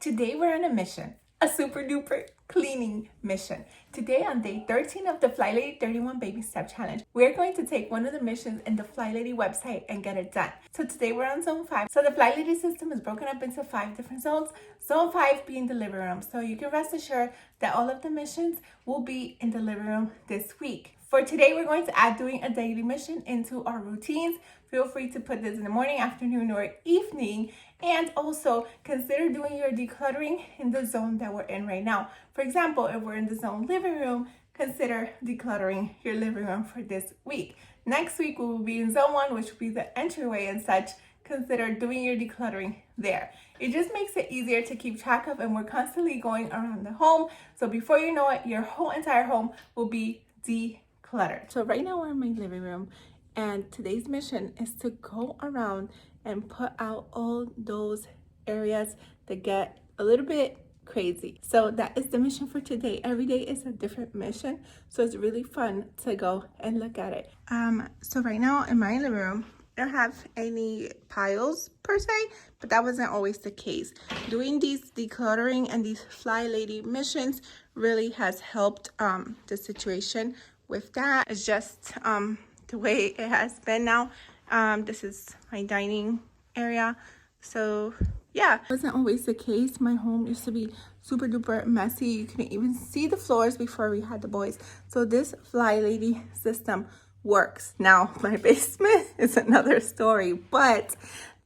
Today we're on a mission, a super duper cleaning mission. Today on day 13 of the FlyLady 31 Baby Step Challenge, we're going to take one of the missions in the FlyLady website and get it done. So today we're on zone 5. So the FlyLady system is broken up into 5 different zones, zone 5 being the living room. So you can rest assured that all of the missions will be in the living room this week. For today, we're going to add doing a daily mission into our routines. Feel free to put this in the morning, afternoon, or evening. And also consider doing your decluttering in the zone that we're in right now. For example, if we're in the zone living room, consider decluttering your living room for this week. Next week, we will be in zone 1, which will be the entryway and such. Consider doing your decluttering there. It just makes it easier to keep track of, and we're constantly going around the home. So before you know it, your whole entire home will be decluttered. So right now we're in my living room, and today's mission is to go around and put out all those areas that get a little bit crazy. So that is the mission for today. Every day is a different mission, so it's really fun to go and look at it. So right now in my living room, I don't have any piles per se, but that wasn't always the case. Doing these decluttering and these FlyLady missions really has helped the situation with that. It's just the way it has been now. This is my dining area. So yeah, it wasn't always the case. My home used to be super duper messy. You couldn't even see the floors before we had the boys. So this FlyLady system works. Now my basement is another story, but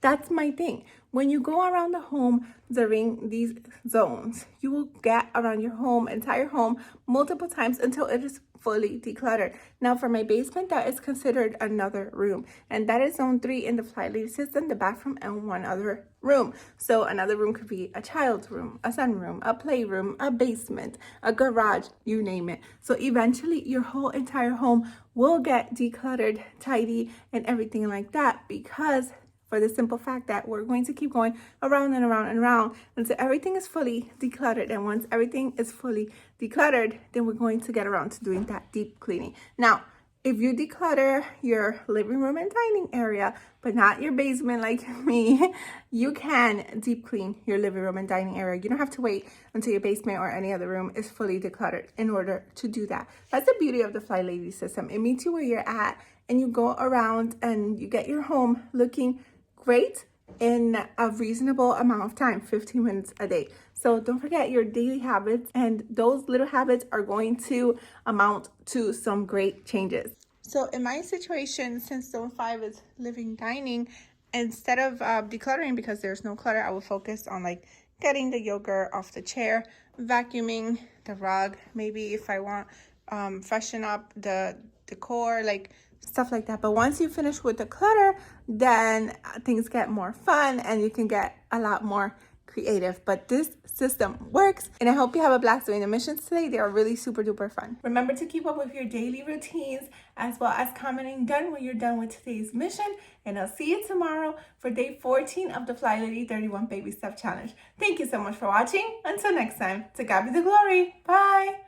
that's my thing. When you go around the home during these zones, you will get around your home, entire home, multiple times until it is fully decluttered. Now for my basement, that is considered another room, and that is zone 3 in the FlyLady system, the bathroom and one other room. So another room could be a child's room, a sunroom, a playroom, a basement, a garage, you name it. So eventually your whole entire home will get decluttered, tidy, and everything like that, because for the simple fact that we're going to keep going around and around and around until everything is fully decluttered. And once everything is fully decluttered, then we're going to get around to doing that deep cleaning. Now, if you declutter your living room and dining area, but not your basement like me, you can deep clean your living room and dining area. You don't have to wait until your basement or any other room is fully decluttered in order to do that. That's the beauty of the FlyLady system. It meets you where you're at, and you go around and you get your home looking great in a reasonable amount of time, 15 minutes a day. So don't forget your daily habits, and those little habits are going to amount to some great changes. So in my situation, since zone 5 is living dining, instead of decluttering, because there's no clutter, I will focus on like getting the yogurt off the chair, vacuuming the rug, maybe if I want freshen up the decor, like stuff like that. But once you finish with the clutter, then things get more fun and you can get a lot more creative. But this system works, and I hope you have a blast doing the missions today. They are really super duper fun. Remember to keep up with your daily routines, as well as commenting done when you're done with today's mission, and I'll see you tomorrow for day 14 of the FlyLady 31 Baby Step Challenge. Thank you so much for watching. Until next time, to God be the glory. Bye.